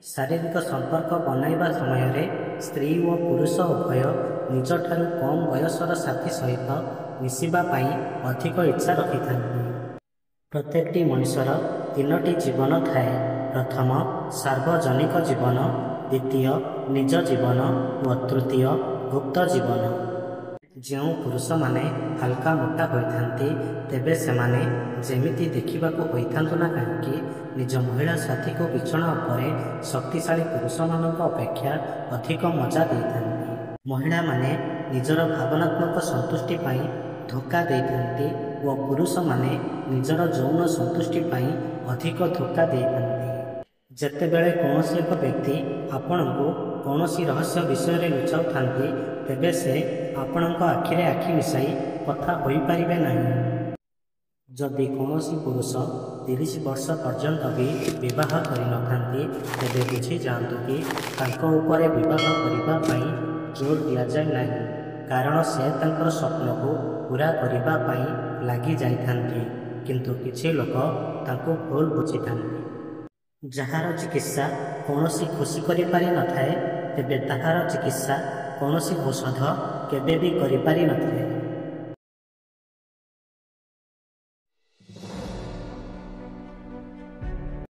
शारीरिक संपर्क बनाइबा समय स्त्री और पुरुष उभय निजठारु कम बयसर साथी सहित मिशिबा पाई अधिक इच्छा रखि थांती। प्रत्येकटी मनुष्यर तीनोटी जीवन थाए। प्रथम सार्वजनिक जीवन, द्वितीय निज जीवन और तृतीय गुप्त जीवन। जो पुरुष माने हल्का मोटा होइथांती तेबे सेमाने जेमिति देखिबाकू होइथांतु ना काहेकि निज महिला साथी को बिछଣା उपरे शक्तिशाली पुरुष मानक अपेक्षा अधिक मजा देइथांती। महिला माने निजर भावनात्मक संतुष्टि पाई धोखा देइथांती और पुरुष माने निजर यौन संतुष्टि पाई अधिक धोखा देइथांती। जेतेबेले कौनसी एक व्यक्ति आपणको कौनसी रहस्य विषय लुचाऊ थांती तेबे से आपणक आखिरे आखि मिसाई कथा होई पारिबे नहीं। जदि कौनसी पुरुष 30 वर्ष पर्यंत भी विवाह करि नथांती तेबे बुझी जांतु कि तांको उपरे विवाह करिबा पाई जोर दिया जाय नहीं, कारण से तांकर स्वप्न को पूरा करिबा पाई लागि जाइथांती। किंतु किछि लोक तांको भूल बुझिथांती। जहार चिकित्सा कौनसी खुशी करि पारि नथाए तेबे ताहार चिकित्सा कौनसी औषध केबे भी करि पारि नथाए।